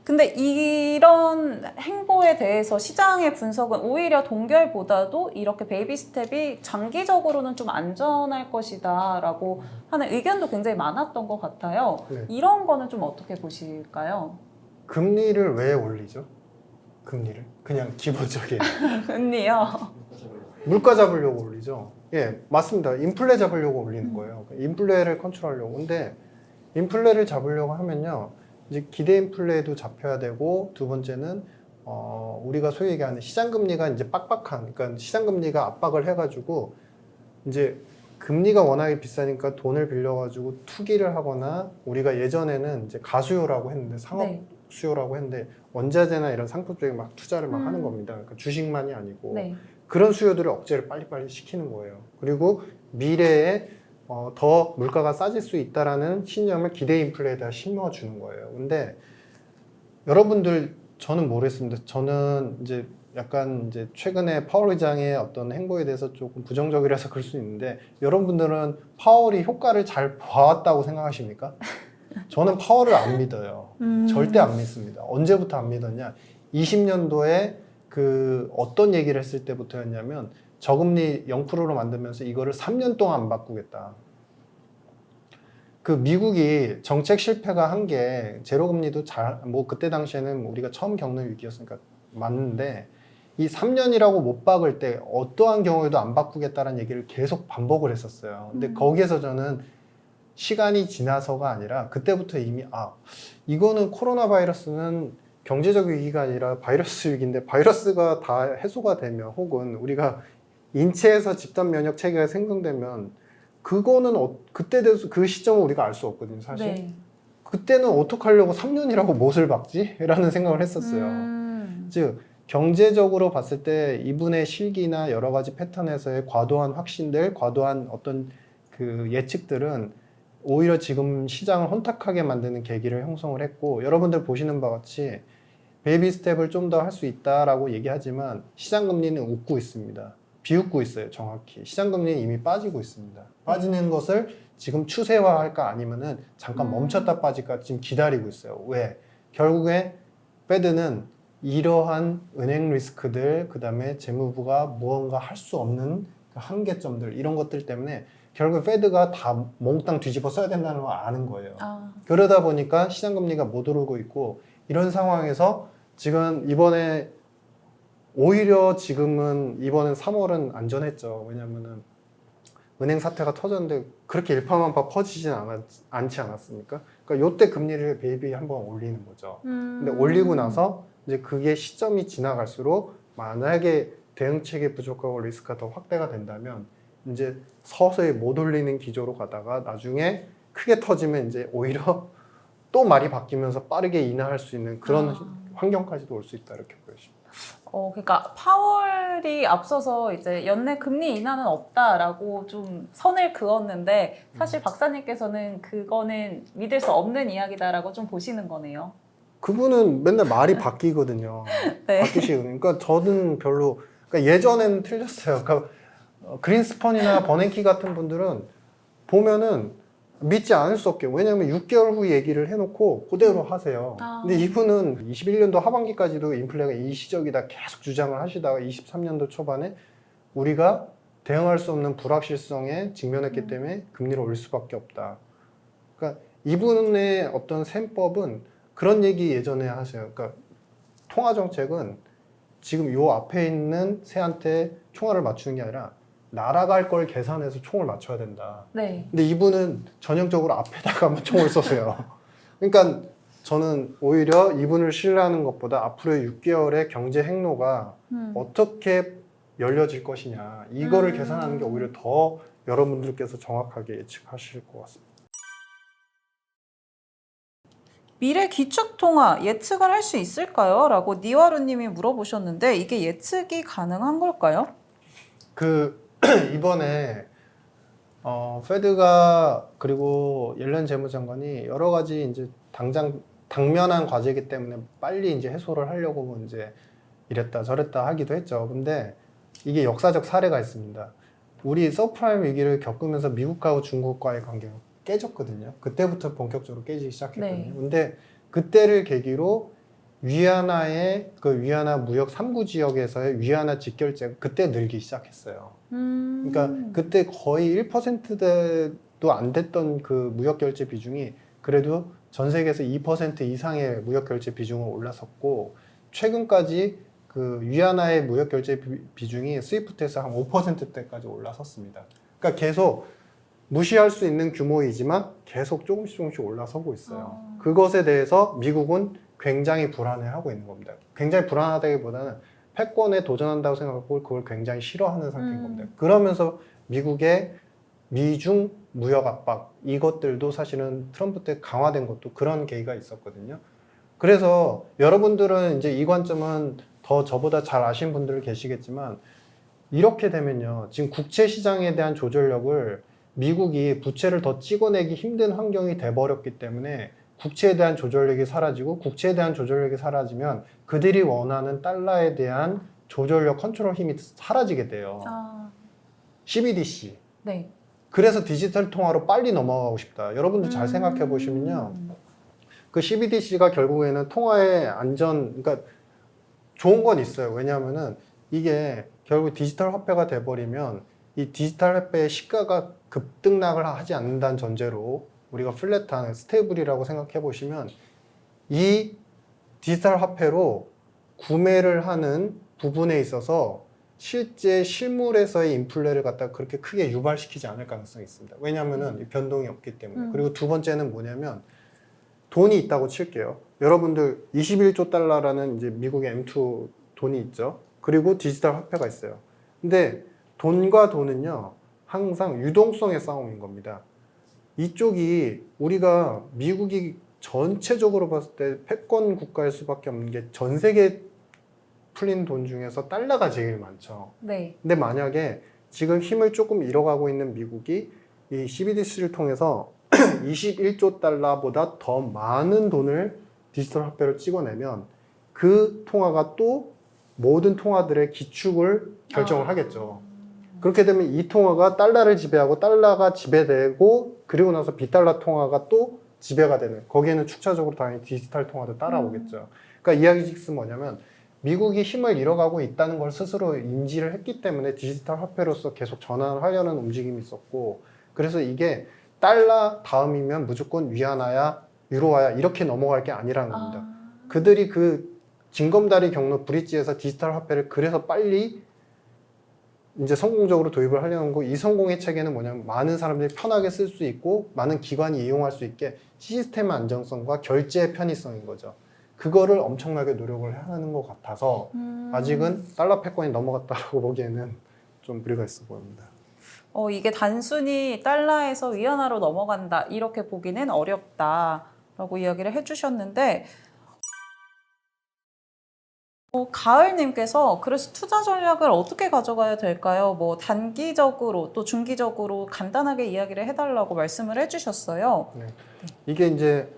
근데 이런 행보에 대해서 시장의 분석은 오히려 동결보다도 이렇게 베이비 스텝이 장기적으로는 좀 안전할 것이다라고 하는 의견도 굉장히 많았던 것 같아요. 네. 이런 거는 좀 어떻게 보실까요? 금리를 왜 올리죠? 금리를 그냥 기본적인 금리요. 물가 잡으려고 올리죠. 예, 맞습니다. 인플레 잡으려고 올리는 거예요. 인플레를 컨트롤하려고. 근데 인플레를 잡으려고 하면요, 이제 기대 인플레도 잡혀야 되고 두 번째는 우리가 소위 얘기하는 시장 금리가 이제 빡빡한, 그러니까 시장 금리가 압박을 해가지고 이제 금리가 워낙에 비싸니까 돈을 빌려가지고 투기를 하거나 우리가 예전에는 이제 가수요라고 했는데 상업 네. 수요라고 했는데 원자재나 이런 상품 쪽에 막 투자를 막 하는 겁니다. 그러니까 주식만이 아니고 네. 그런 수요들을 억제를 빨리빨리 시키는 거예요. 그리고 미래에 더 물가가 싸질 수 있다라는 신념을 기대 인플레에다 심어주는 거예요. 근데 여러분들 저는 모르겠습니다. 저는 이제 약간 이제 최근에 파월 의장의 어떤 행보에 대해서 조금 부정적이라서 그럴 수 있는데 여러분들은 파월이 효과를 잘 봐왔다고 생각하십니까? 저는 파월을 안 믿어요. 절대 안 믿습니다. 언제부터 안 믿었냐? 20년도에 그 어떤 얘기를 했을 때부터였냐면 저금리 0%로 만들면서 이거를 3년 동안 안 바꾸겠다. 그 미국이 정책 실패가 한 게 제로금리도 뭐 그때 당시에는 우리가 처음 겪는 위기였으니까 맞는데 이 3년이라고 못 박을 때 어떠한 경우에도 안 바꾸겠다는 얘기를 계속 반복을 했었어요. 근데 거기에서 저는 시간이 지나서가 아니라 그때부터 이미 이거는 코로나 바이러스는 경제적 위기가 아니라 바이러스 위기인데 바이러스가 다 해소가 되면 혹은 우리가 인체에서 집단 면역 체계가 생성되면 그거는 그때 돼서 그 시점은 우리가 알 수 없거든요, 사실. 네. 그때는 어떻게 하려고 3년이라고 못을 박지? 라는 생각을 했었어요. 즉 경제적으로 봤을 때 이분의 실기나 여러 가지 패턴에서의 과도한 확신들, 과도한 어떤 그 예측들은 오히려 지금 시장을 혼탁하게 만드는 계기를 형성을 했고 여러분들 보시는 바와 같이 베이비 스텝을 좀 더 할 수 있다라고 얘기하지만 시장 금리는 웃고 있습니다. 비웃고 있어요, 정확히. 시장 금리는 이미 빠지고 있습니다. 빠지는 것을 지금 추세화할까 아니면은 잠깐 멈췄다 빠질까 지금 기다리고 있어요. 왜? 결국에 페드는 이러한 은행 리스크들, 그 다음에 재무부가 무언가 할 수 없는 그 한계점들 이런 것들 때문에 결국 페드가 다 몽땅 뒤집어 써야 된다는 걸 아는 거예요. 그러다 보니까 시장 금리가 못 오르고 있고 이런 상황에서 지금 이번에 오히려 지금은 이번엔 3월은 안전했죠. 왜냐면은 은행 사태가 터졌는데 그렇게 일파만파 퍼지진 않지 않았습니까? 그러니까 요때 금리를 베이비 한번 올리는 거죠. 근데 올리고 나서 이제 그게 시점이 지나갈수록 만약에 대응책이 부족하고 리스크가 더 확대가 된다면 이제 서서히 못 올리는 기조로 가다가 나중에 크게 터지면 이제 오히려 또 말이 바뀌면서 빠르게 인하할 수 있는 그런 환경까지도 올 수 있다 이렇게 보여집니다. 그러니까 파월이 앞서서 이제 연내 금리 인하는 없다라고 좀 선을 그었는데 사실 박사님께서는 그거는 믿을 수 없는 이야기다라고 좀 보시는 거네요. 그분은 맨날 말이 바뀌거든요. 네. 바뀌시거든요. 그러니까 저는 별로 그러니까 예전에는 틀렸어요. 그러니까 그린스펀이나 버냉키 같은 분들은 보면은 믿지 않을 수 없게 왜냐하면 6개월 후 얘기를 해놓고 그대로 하세요. 근데 이분은 21년도 하반기까지도 인플레가 일시적이다 계속 주장을 하시다가 23년도 초반에 우리가 대응할 수 없는 불확실성에 직면했기 때문에 금리를 올릴 수밖에 없다. 그러니까 이분의 어떤 셈법은 그런 얘기 예전에 하세요. 그러니까 통화 정책은 지금 요 앞에 있는 새한테 총알을 맞추는 게 아니라 날아갈 걸 계산해서 총을 맞춰야 된다. 네. 근데 이분은 전형적으로 앞에다가 총을 쏘세요. 그러니까 저는 오히려 이분을 신뢰하는 것보다 앞으로의 6개월의 경제 행로가 어떻게 열려질 것이냐 이거를 계산하는 게 오히려 더 여러분들께서 정확하게 예측하실 것 같습니다. 미래 기축통화 예측을 할 수 있을까요? 라고 니와루님이 물어보셨는데 이게 예측이 가능한 걸까요? 이번에 페드가 그리고 옐런 재무장관이 여러 가지 이제 당면한 과제이기 때문에 빨리 이제 해소를 하려고 이제 이랬다 저랬다 하기도 했죠. 근데 이게 역사적 사례가 있습니다. 우리 서프라임 위기를 겪으면서 미국하고 중국과의 관계가 깨졌거든요. 그때부터 본격적으로 깨지기 시작했거든요. 네. 근데 그때를 계기로 위안화 무역 3구 지역에서의 위안화 직결제가 그때 늘기 시작했어요. 그러니까 그때 거의 1%도 안 됐던 그 무역 결제 비중이 그래도 전 세계에서 2% 이상의 무역 결제 비중을 올라섰고 최근까지 그 위안화의 무역 결제 비중이 스위프트에서 한 5%대까지 올라섰습니다. 그러니까 계속 무시할 수 있는 규모이지만 계속 조금씩 올라서고 있어요. 그것에 대해서 미국은 굉장히 불안해하고 있는 겁니다. 굉장히 불안하다기보다는 패권에 도전한다고 생각하고 그걸 굉장히 싫어하는 상태인 겁니다. 그러면서 미국의 미중 무역 압박 이것들도 사실은 트럼프 때 강화된 것도 그런 계기가 있었거든요. 그래서 여러분들은 이제 이 관점은 더 저보다 잘 아시는 분들 계시겠지만 이렇게 되면요. 지금 국채 시장에 대한 조절력을 미국이 부채를 더 찍어내기 힘든 환경이 돼버렸기 때문에 국채에 대한 조절력이 사라지고 국채에 대한 조절력이 사라지면 그들이 원하는 달러에 대한 조절력 컨트롤 힘이 사라지게 돼요. CBDC. 네. 그래서 디지털 통화로 빨리 넘어가고 싶다. 여러분들 잘 생각해 보시면요. 그 CBDC가 결국에는 통화의 그러니까 좋은 건 있어요. 왜냐하면은 이게 결국 디지털 화폐가 돼버리면 이 디지털 화폐의 시가가 급등락을 하지 않는다는 전제로 우리가 플랫한 스테이블이라고 생각해 보시면 이 디지털 화폐로 구매를 하는 부분에 있어서 실제 실물에서의 인플레를 갖다 그렇게 크게 유발시키지 않을 가능성이 있습니다. 왜냐하면은 변동이 없기 때문에. 그리고 두 번째는 뭐냐면 돈이 있다고 칠게요. 여러분들 21조 달러라는 이제 미국의 M2 돈이 있죠. 그리고 디지털 화폐가 있어요. 근데 돈과 돈은요, 항상 유동성의 싸움인 겁니다. 이쪽이 우리가 미국이 전체적으로 봤을 때 패권 국가일 수밖에 없는 게 전 세계 풀린 돈 중에서 달러가 제일 많죠. 네. 근데 만약에 지금 힘을 조금 잃어가고 있는 미국이 이 CBDC를 통해서 21조 달러보다 더 많은 돈을 디지털 화폐로 찍어내면 그 통화가 또 모든 통화들의 기축을 결정을 하겠죠. 그렇게 되면 이 통화가 달러를 지배하고 달러가 지배되고 그리고 나서 비달러 통화가 또 지배가 되는 거기에는 축차적으로 당연히 디지털 통화도 따라오겠죠. 그러니까 이야기즉슨 뭐냐면 미국이 힘을 잃어가고 있다는 걸 스스로 인지를 했기 때문에 디지털 화폐로서 계속 전환을 하려는 움직임이 있었고 그래서 이게 달러 다음이면 무조건 위안화야 유로화야 이렇게 넘어갈 게 아니라는 겁니다. 그들이 그 징검다리 경로 브릿지에서 디지털 화폐를 그래서 빨리 이제 성공적으로 도입을 하려는 거. 이 성공의 체계는 뭐냐면 많은 사람들이 편하게 쓸 수 있고 많은 기관이 이용할 수 있게 시스템 안정성과 결제 편의성인 거죠. 그거를 엄청나게 노력을 하는 것 같아서 아직은 달러 패권이 넘어갔다라고 보기에는 좀 무리가 있어 보입니다. 이게 단순히 달러에서 위안화로 넘어간다 이렇게 보기는 어렵다라고 이야기를 해주셨는데 가을님께서 그래서 투자 전략을 어떻게 가져가야 될까요? 뭐 단기적으로 또 중기적으로 간단하게 이야기를 해달라고 말씀을 해주셨어요. 네. 이게 이제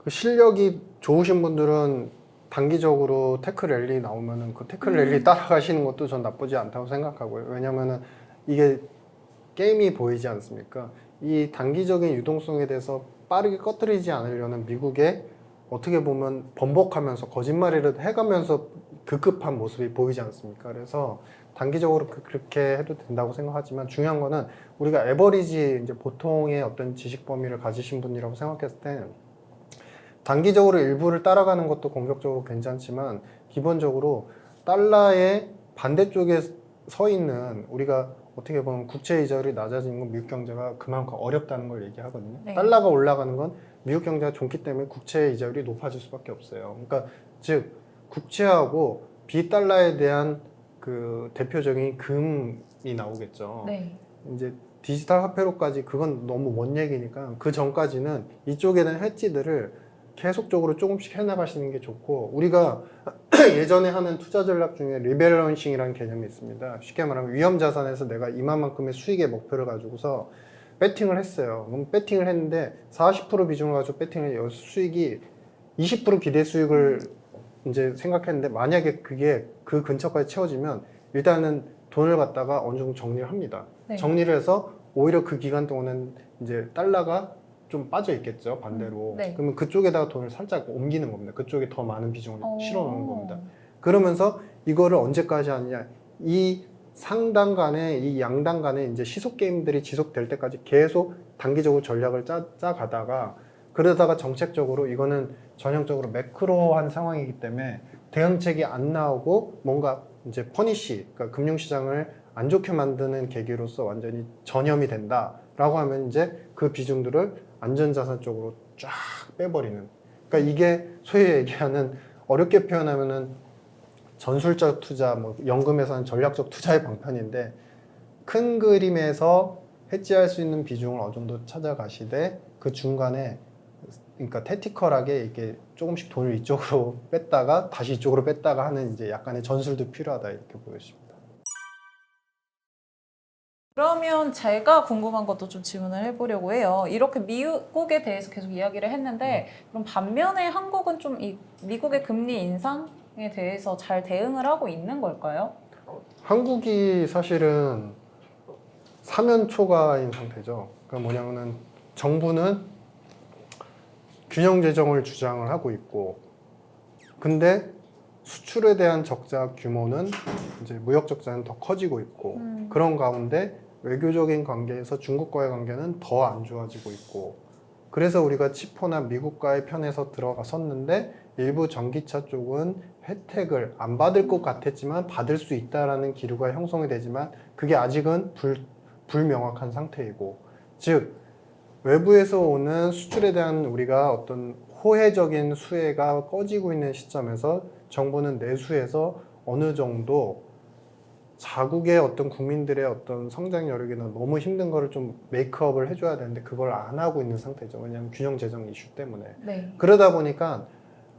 그 실력이 좋으신 분들은 단기적으로 테크 랠리 나오면은 그 테크 랠리 따라가시는 것도 전 나쁘지 않다고 생각하고요. 왜냐면은 이게 게임이 보이지 않습니까? 이 단기적인 유동성에 대해서 빠르게 꺼뜨리지 않으려는 미국의 어떻게 보면 번복하면서 거짓말이라도 해가면서 급급한 모습이 보이지 않습니까? 그래서 단기적으로 그렇게 해도 된다고 생각하지만 중요한 거는 우리가 에버리지 이제 보통의 어떤 지식 범위를 가지신 분이라고 생각했을 때 단기적으로 일부를 따라가는 것도 공격적으로 괜찮지만 기본적으로 달러의 반대쪽에 서 있는 우리가 어떻게 보면 국채 이자율이 낮아지는 건 미국 경제가 그만큼 어렵다는 걸 얘기하거든요. 네. 달러가 올라가는 건 미국 경제가 좋기 때문에 국채 이자율이 높아질 수밖에 없어요. 그러니까 즉 국채하고 비달러에 대한 그 대표적인 금이 나오겠죠. 네. 이제 디지털 화폐로까지 그건 너무 먼 얘기니까 그 전까지는 이쪽에 대한 해지들을 계속적으로 조금씩 해나가시는 게 좋고 우리가 예전에 하는 투자 전략 중에 리밸런싱이라는 개념이 있습니다. 쉽게 말하면 위험 자산에서 내가 이만큼의 수익의 목표를 가지고서 배팅을 했어요. 그럼 배팅을 했는데 40% 비중을 가지고 배팅을 해서 수익이 20% 기대 수익을 이제 생각했는데 만약에 그게 그 근처까지 채워지면 일단은 돈을 갖다가 어느 정도 정리를 합니다. 네. 정리를 해서 오히려 그 기간 동안은 이제 달러가 좀 빠져 있겠죠, 반대로. 네. 그러면 그쪽에다가 돈을 살짝 옮기는 겁니다. 그쪽에 더 많은 비중을 실어 놓는 겁니다. 어. 그러면서 이거를 언제까지 하느냐. 이 상단 간에 이 양단 간에 이제 시속 게임들이 지속될 때까지 계속 단기적으로 전략을 짜가다가 그러다가 정책적으로 이거는 전형적으로 매크로한 상황이기 때문에 대응책이 안 나오고 뭔가 이제 퍼니시, 그러니까 금융시장을 안 좋게 만드는 계기로서 완전히 전염이 된다라고 하면 이제 그 비중들을 안전자산 쪽으로 쫙 빼버리는. 그러니까 이게 소위 얘기하는 어렵게 표현하면은 전술적 투자, 뭐 연금에서는 전략적 투자의 방편인데 큰 그림에서 해지할 수 있는 비중을 어느 정도 찾아가시되 그 중간에 그러니까 태티컬하게 이렇게 조금씩 돈을 이쪽으로 뺐다가 다시 이쪽으로 뺐다가 하는 이제 약간의 전술도 필요하다 이렇게 보여집니다. 그러면 제가 궁금한 것도 좀 질문을 해보려고 해요. 이렇게 미국에 대해서 계속 이야기를 했는데 그럼 반면에 한국은 좀 이 미국의 금리 인상에 대해서 잘 대응을 하고 있는 걸까요? 한국이 사실은 사면 초과인 상태죠. 그러니까 뭐냐면은 정부는 균형 재정을 주장을 하고 있고 근데 수출에 대한 적자 규모는 이제 무역 적자는 더 커지고 있고 그런 가운데 외교적인 관계에서 중국과의 관계는 더 안 좋아지고 있고 그래서 우리가 치포나 미국과의 편에서 들어갔었는데 일부 전기차 쪽은 혜택을 안 받을 것 같았지만 받을 수 있다라는 기류가 형성이 되지만 그게 아직은 불명확한 상태이고 즉 외부에서 오는 수출에 대한 우리가 어떤 호혜적인 수혜가 꺼지고 있는 시점에서 정부는 내수에서 어느 정도 자국의 어떤 국민들의 어떤 성장 여력이나 너무 힘든 거를 좀 메이크업을 해줘야 되는데 그걸 안 하고 있는 상태죠. 왜냐하면 균형 재정 이슈 때문에. 네. 그러다 보니까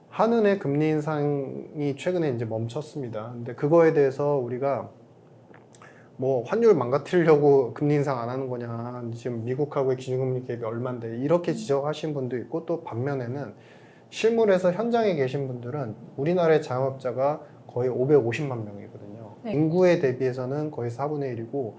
한은의 금리 인상이 최근에 이제 멈췄습니다. 근데 그거에 대해서 우리가 뭐 환율 망가뜨리려고 금리 인상 안 하는 거냐 지금 미국하고의 기준금리 갭이 얼만데 이렇게 지적하신 분도 있고 또 반면에는 실물에서 현장에 계신 분들은 우리나라의 자영업자가 거의 550만 명이거든요. 네. 인구에 대비해서는 거의 4분의 1이고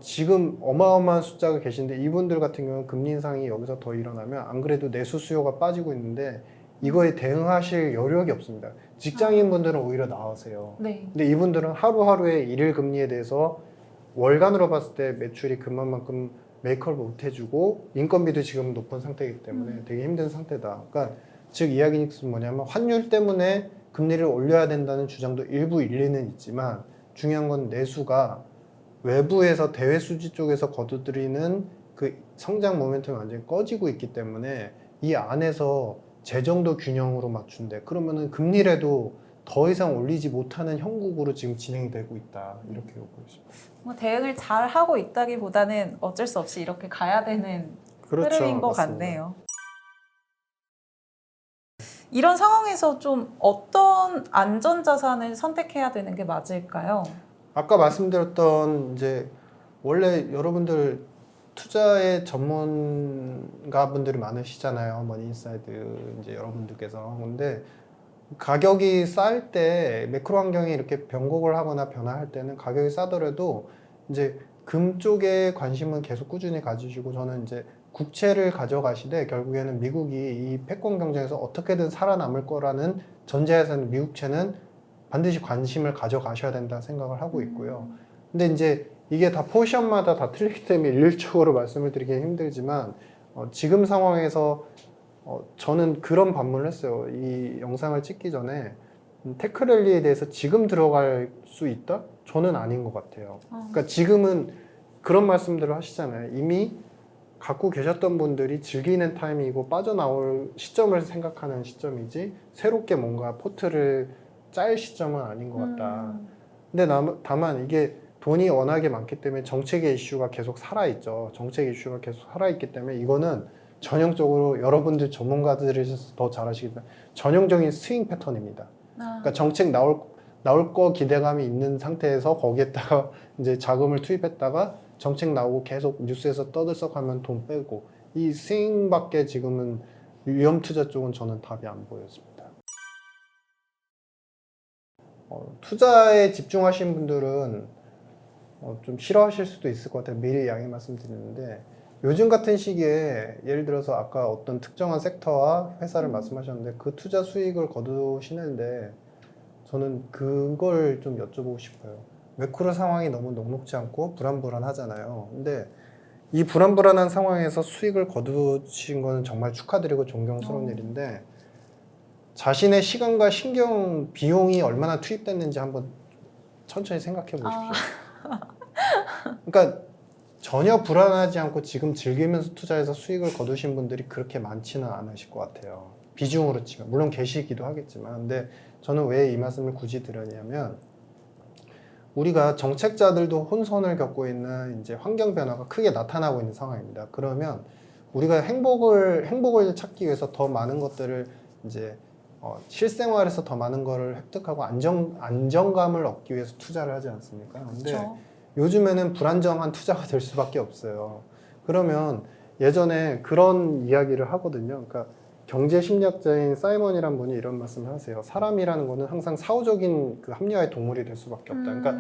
지금 어마어마한 숫자가 계신데 이분들 같은 경우는 금리 인상이 여기서 더 일어나면 안 그래도 내수 수요가 빠지고 있는데 이거에 대응하실 여력이 없습니다. 직장인분들은 오히려 나으세요. 네. 근데 이분들은 하루하루의 일일 금리에 대해서 월간으로 봤을 때 매출이 그만큼 메이크업을 못 해주고 인건비도 지금 높은 상태이기 때문에 되게 힘든 상태다. 그러니까 즉 이야기는 뭐냐면 환율 때문에 금리를 올려야 된다는 주장도 일부 일리는 있지만 중요한 건 내수가 외부에서 대외 수지 쪽에서 거두들이는 그 성장 모멘텀이 완전히 꺼지고 있기 때문에 이 안에서 재정도 균형으로 맞춘대. 그러면은 금리라도 더 이상 올리지 못하는 형국으로 지금 진행이 되고 있다. 이렇게 보고 있습니다. 뭐 대응을 잘 하고 있다기보다는 어쩔 수 없이 이렇게 가야 되는 그렇죠. 흐름인 것 맞습니다. 같네요. 이런 상황에서 좀 어떤 안전자산을 선택해야 되는 게 맞을까요? 아까 말씀드렸던 이제 원래 여러분들 투자의 전문가분들이 많으시잖아요. 머니인사이드 이제 여러분들께서. 근데 가격이 쌀 때 매크로 환경이 이렇게 변곡을 하거나 변화할 때는 가격이 싸더라도 이제 금 쪽에 관심은 계속 꾸준히 가지시고 저는 이제 국채를 가져가시되 결국에는 미국이 이 패권 경쟁에서 어떻게든 살아남을 거라는 전제하에서는 미국채는 반드시 관심을 가져가셔야 된다 생각을 하고 있고요. 근데 이제 이게 다 포지션마다 다 틀리기 때문에 일률적으로 말씀을 드리기는 힘들지만 지금 상황에서 저는 그런 반문을 했어요. 이 영상을 찍기 전에 테크랠리에 대해서 지금 들어갈 수 있다? 저는 아닌 것 같아요. 그러니까 지금은 그런 말씀들을 하시잖아요. 이미 갖고 계셨던 분들이 즐기는 타이밍이고 빠져나올 시점을 생각하는 시점이지 새롭게 뭔가 포트를 짤 시점은 아닌 것 같다. 근데 다만 이게 돈이 워낙에 많기 때문에 정책의 이슈가 계속 살아있죠. 정책 이슈가 계속 살아있기 때문에 이거는 전형적으로 여러분들 전문가들이셔서 더 잘 아시겠지만 전형적인 스윙 패턴입니다. 그러니까 정책 나올 거 기대감이 있는 상태에서 거기에다가 이제 자금을 투입했다가 정책 나오고 계속 뉴스에서 떠들썩하면 돈 빼고 이 스윙밖에 지금은 위험 투자 쪽은 저는 답이 안 보였습니다. 투자에 집중하신 분들은 좀 싫어하실 수도 있을 것 같아요. 미리 양해 말씀드리는데 요즘 같은 시기에 예를 들어서 아까 어떤 특정한 섹터와 회사를 말씀하셨는데 그 투자 수익을 거두시는데 저는 그걸 좀 여쭤보고 싶어요. 매크로 상황이 너무 녹록지 않고 불안불안하잖아요. 근데 이 불안불안한 상황에서 수익을 거두신 거는 정말 축하드리고 존경스러운 일인데 자신의 시간과 신경 비용이 얼마나 투입됐는지 한번 천천히 생각해 보십시오. 그러니까 전혀 불안하지 않고 지금 즐기면서 투자해서 수익을 거두신 분들이 그렇게 많지는 않으실 것 같아요. 비중으로 치면. 물론 계시기도 하겠지만. 근데 저는 왜 이 말씀을 굳이 드렸냐면 우리가 정책자들도 혼선을 겪고 있는 이제 환경 변화가 크게 나타나고 있는 상황입니다. 그러면 우리가 행복을 찾기 위해서 더 많은 것들을 이제 실생활에서 더 많은 거를 획득하고 안정감을 얻기 위해서 투자를 하지 않습니까? 근데 그렇죠. 요즘에는 불안정한 투자가 될 수밖에 없어요. 그러면 예전에 그런 이야기를 하거든요. 그러니까 경제 심리학자인 사이먼이란 분이 이런 말씀을 하세요. 사람이라는 거는 항상 사후적인 그 합리화의 동물이 될 수밖에 없다. 그러니까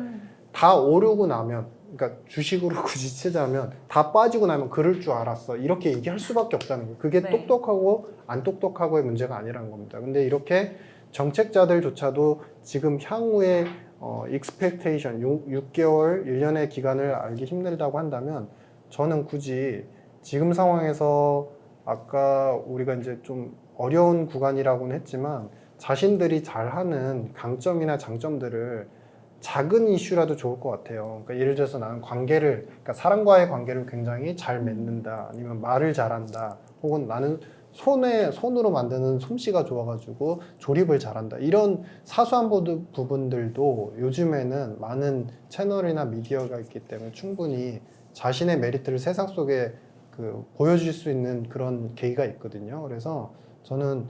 다 오르고 나면, 그러니까 주식으로 굳이 치자면 다 빠지고 나면 그럴 줄 알았어. 이렇게 얘기할 수밖에 없다는 거예요. 그게 네. 똑똑하고 안 똑똑하고의 문제가 아니라는 겁니다. 근데 이렇게 정책자들조차도 지금 향후에 expectation 6개월, 1년의 기간을 알기 힘들다고 한다면 저는 굳이 지금 상황에서 아까 우리가 이제 좀 어려운 구간이라고는 했지만 자신들이 잘하는 강점이나 장점들을 작은 이슈라도 좋을 것 같아요. 그러니까 예를 들어서 나는 그러니까 사람과의 관계를 굉장히 잘 맺는다, 아니면 말을 잘한다, 혹은 나는 손으로 만드는 솜씨가 좋아가지고 조립을 잘한다. 이런 사소한 부분들도 요즘에는 많은 채널이나 미디어가 있기 때문에 충분히 자신의 메리트를 세상 속에 보여줄 수 있는 그런 계기가 있거든요. 그래서 저는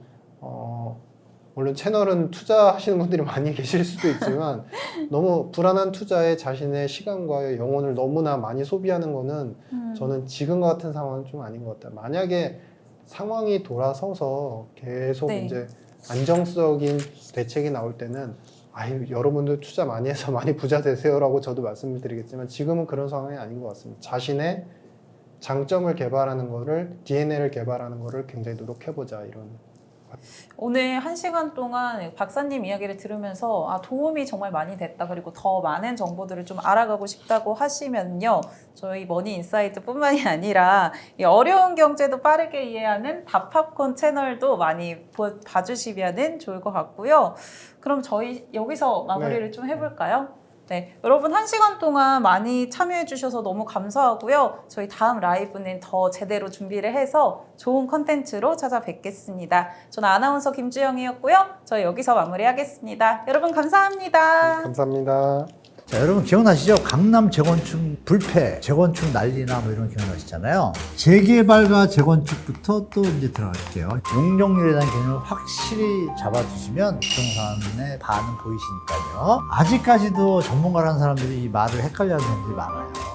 물론 채널은 투자하시는 분들이 많이 계실 수도 있지만 너무 불안한 투자에 자신의 시간과 영혼을 너무나 많이 소비하는 거는 저는 지금 같은 상황은 좀 아닌 것 같아요. 만약에 상황이 돌아서서 계속 네. 이제 안정적인 대책이 나올 때는 아유 여러분들 투자 많이 해서 많이 부자 되세요라고 저도 말씀을 드리겠지만 지금은 그런 상황이 아닌 것 같습니다. 자신의 장점을 개발하는 거를 DNA를 개발하는 거를 굉장히 노력해보자 이런 오늘 1시간 동안 박사님 이야기를 들으면서 도움이 정말 많이 됐다. 그리고 더 많은 정보들을 좀 알아가고 싶다고 하시면요. 저희 머니인사이트 뿐만이 아니라 이 어려운 경제도 빠르게 이해하는 다팝콘 채널도 많이 봐주시면 좋을 것 같고요. 그럼 저희 여기서 마무리를 좀 해볼까요? 네, 여러분 1시간 동안 많이 참여해 주셔서 너무 감사하고요. 저희 다음 라이브는 더 제대로 준비를 해서 좋은 컨텐츠로 찾아뵙겠습니다. 저는 아나운서 김주영이었고요. 저희 여기서 마무리하겠습니다. 여러분 감사합니다. 감사합니다. 자, 여러분 기억나시죠? 강남 재건축 불패, 재건축 난리나 뭐 이런 거 기억나시잖아요. 재개발과 재건축부터 또 이제 들어갈게요. 용적률에 대한 개념을 확실히 잡아주시면 부동산의 반응 보이시니까요. 아직까지도 전문가라는 사람들이 이 말을 헷갈려하는 사람들이 많아요.